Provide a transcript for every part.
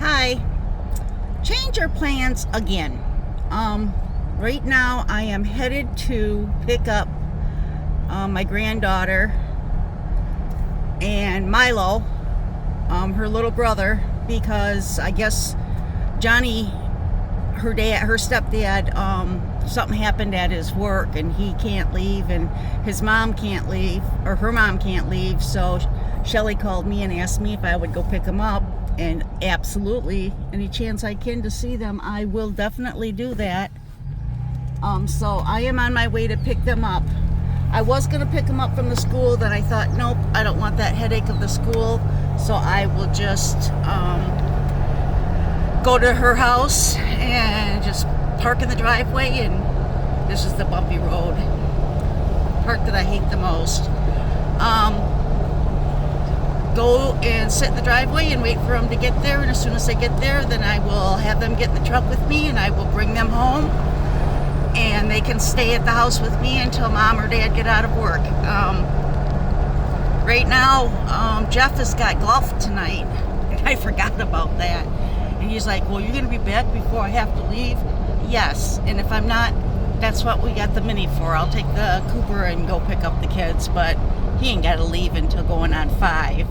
Hi. Change our plans again. Right now I am headed to pick up my granddaughter and Milo, her little brother, because I guess Johnny, her stepdad, something happened at his work and he can't leave, and his mom can't leave, or her mom can't leave. So Shelly called me and asked me if I would go pick him up, and absolutely, any chance I can to see them, I will definitely do that. So I am on my way to pick them up. I was going to pick them up from the school, then I thought, nope, I don't want that headache of the school, so I will just go to her house and just park in the driveway. And this is the bumpy road, part that I hate the most. Go and sit in the driveway and wait for them to get there, and as soon as they get there, then I will have them get in the truck with me and I will bring them home, and they can stay at the house with me until mom or dad get out of work. Right now, Jeff has got golf tonight, and I forgot about that. And he's like, well, you're going to be back before I have to leave? Yes, and if I'm not, that's what we got the Mini for. I'll take the Cooper and go pick up the kids, but he ain't got to leave until going on 5.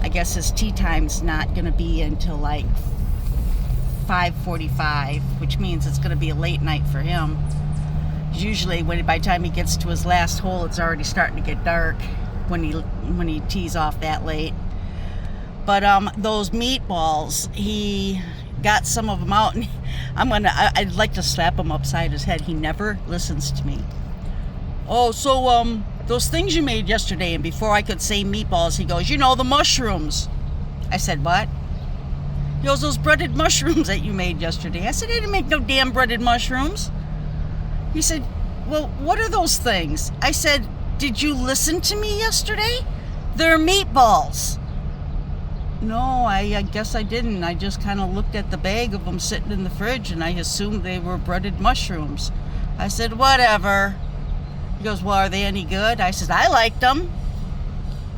I guess his tea time's not going to be until like 5:45, which means it's going to be a late night for him. Usually, by the time he gets to his last hole, it's already starting to get dark when he tees off that late. But those meatballs, he got some of them out, and I'd like to slap him upside his head. He never listens to me. Oh, so those things you made yesterday, and before I could say meatballs, he goes, the mushrooms. I said, what? He goes, those breaded mushrooms that you made yesterday. I said, I didn't make no damn breaded mushrooms. He said, well, what are those things? I said, did you listen to me yesterday? They're meatballs. No, I guess I didn't. I just kind of looked at the bag of them sitting in the fridge, and I assumed they were breaded mushrooms. I said, whatever. He goes, well, are they any good? I said, I liked them.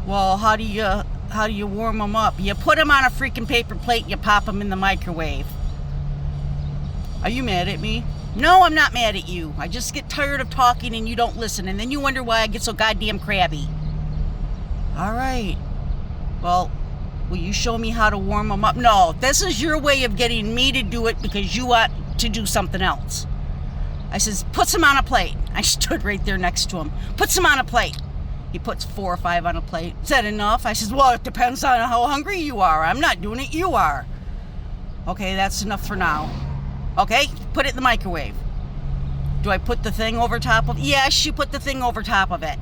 Well, how do you warm them up? You put them on a freaking paper plate and you pop them in the microwave. Are you mad at me? No, I'm not mad at you. I just get tired of talking and you don't listen, and then you wonder why I get so goddamn crabby. All right. Well, will you show me how to warm them up? No, this is your way of getting me to do it because you want to do something else. I says, put some on a plate. I stood right there next to him. Put some on a plate. He puts 4 or 5 on a plate. Is that enough? I says, well, it depends on how hungry you are. I'm not doing it, you are. Okay, that's enough for now. Okay, put it in the microwave. Do I put the thing over top of it? Yes, you put the thing over top of it.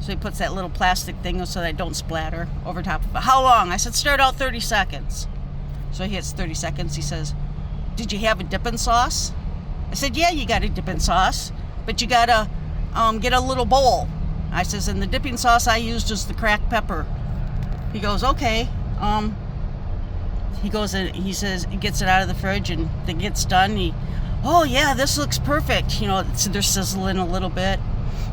So he puts that little plastic thing so that I don't splatter over top of it. How long? I said, start out 30 seconds. So he hits 30 seconds. He says, did you have a dipping sauce? I said, yeah, you got a dipping sauce, but you got to get a little bowl. I says, and the dipping sauce I used is the cracked pepper. He goes, okay. He goes and he says, he gets it out of the fridge, and it gets done. Oh, yeah, this looks perfect. They're sizzling a little bit.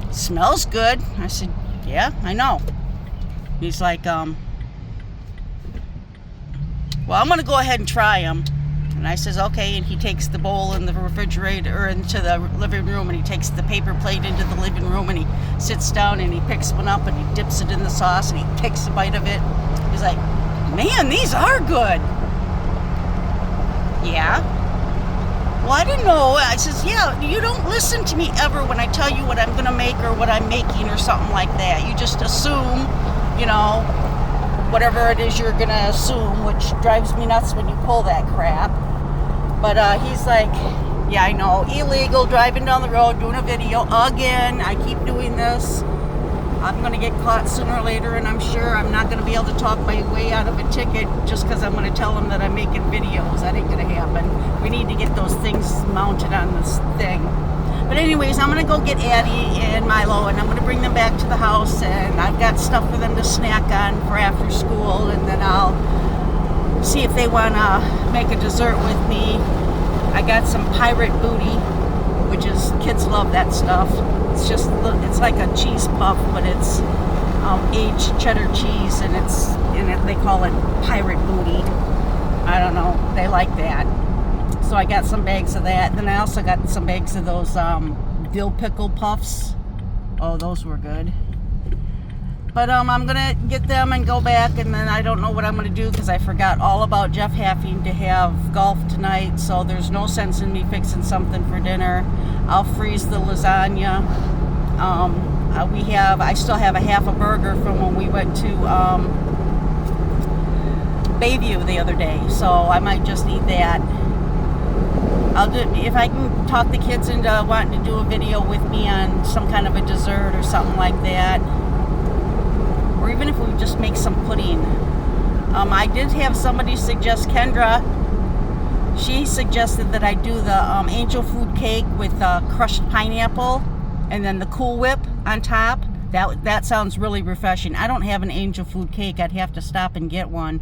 It smells good. I said, yeah, I know. He's like, well, I'm going to go ahead and try them. And I says, okay, and he takes the bowl in the refrigerator, or into the living room, and he takes the paper plate into the living room, and he sits down and he picks one up and he dips it in the sauce and he takes a bite of it. He's like, man, these are good. Yeah? Well, I didn't know. I says, yeah, you don't listen to me ever when I tell you what I'm going to make or what I'm making or something like that. You just assume, whatever it is you're going to assume, which drives me nuts when you pull that crap. But he's like, yeah, I know, illegal, driving down the road, doing a video again. I keep doing this. I'm going to get caught sooner or later, and I'm sure I'm not going to be able to talk my way out of a ticket just because I'm going to tell them that I'm making videos. That ain't going to happen. We need to get those things mounted on this thing. But anyways, I'm going to go get Addie and Milo, and I'm going to bring them back to the house, and I've got stuff for them to snack on for after school, and then I'll see if they want to make a dessert with me. I got some pirate booty, which is, kids love that stuff. It's like a cheese puff, but it's aged cheddar cheese, and they call it pirate booty. I don't know. like that. So I got some bags of that. Then I also got some bags of those dill pickle puffs. Oh, those were good. But I'm gonna get them and go back, and then I don't know what I'm gonna do because I forgot all about Jeff having to have golf tonight, so there's no sense in me fixing something for dinner. I'll freeze the lasagna. I still have a half a burger from when we went to Bayview the other day, so I might just eat that. I'll do, if I can talk the kids into wanting to do a video with me on some kind of a dessert or something like that. Or even if we just make some pudding. I did have somebody suggest, Kendra, she suggested that I do the angel food cake with crushed pineapple and then the Cool Whip on top. That sounds really refreshing. I don't have an angel food cake. I'd have to stop and get one.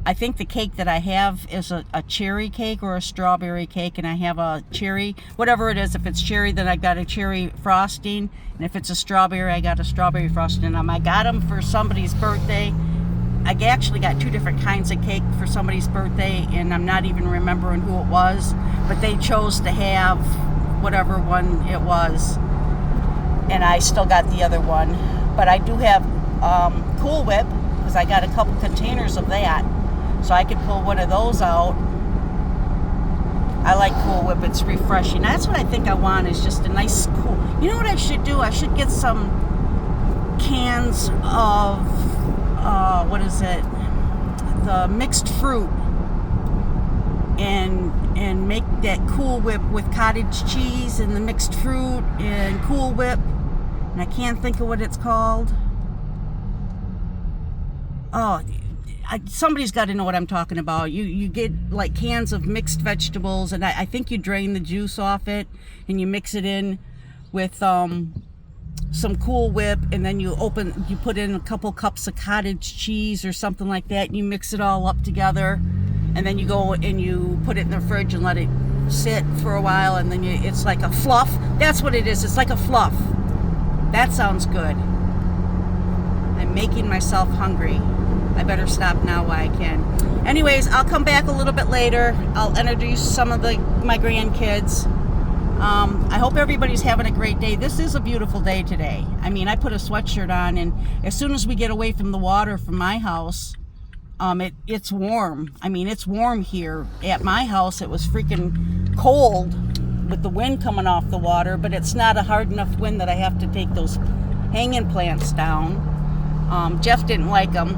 I think the cake that I have is a cherry cake or a strawberry cake, and I have a cherry, whatever it is. If it's cherry, then I got a cherry frosting, and if it's a strawberry, I got a strawberry frosting. I got them for somebody's birthday. I actually got 2 different kinds of cake for somebody's birthday, and I'm not even remembering who it was, but they chose to have whatever one it was, and I still got the other one. But I do have Cool Whip, because I got a couple containers of that. So I could pull one of those out. I like Cool Whip. It's refreshing. That's what I think I want, is just a nice cool. You know what I should do? I should get some cans of, what is it? The mixed fruit. And make that Cool Whip with cottage cheese and the mixed fruit and Cool Whip. And I can't think of what it's called. Oh, somebody's got to know what I'm talking about. You get like cans of mixed vegetables, and I think you drain the juice off it, and you mix it in with some Cool Whip, and then you put in a couple cups of cottage cheese or something like that, and you mix it all up together, and then you go and you put it in the fridge and let it sit for a while, and then it's like a fluff. That's what it is. It's like a fluff. That sounds good. I'm making myself hungry. I better stop now while I can. Anyways, I'll come back a little bit later. I'll introduce some of my grandkids. I hope everybody's having a great day. This is a beautiful day today. I mean, I put a sweatshirt on, and as soon as we get away from the water from my house, it's warm. I mean, it's warm here. At my house, it was freaking cold with the wind coming off the water, but it's not a hard enough wind that I have to take those hanging plants down. Jeff didn't like them.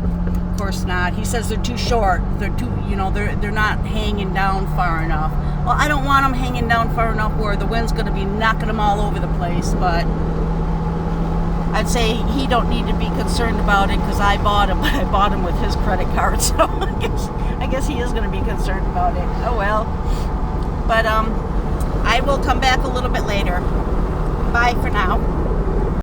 Of course not. He says they're too short. They're too, they're not hanging down far enough. Well, I don't want them hanging down far enough where the wind's going to be knocking them all over the place, but I'd say he don't need to be concerned about it because I bought him, but I bought him with his credit card, so I guess he is going to be concerned about it. Oh well. But I will come back a little bit later. Bye for now.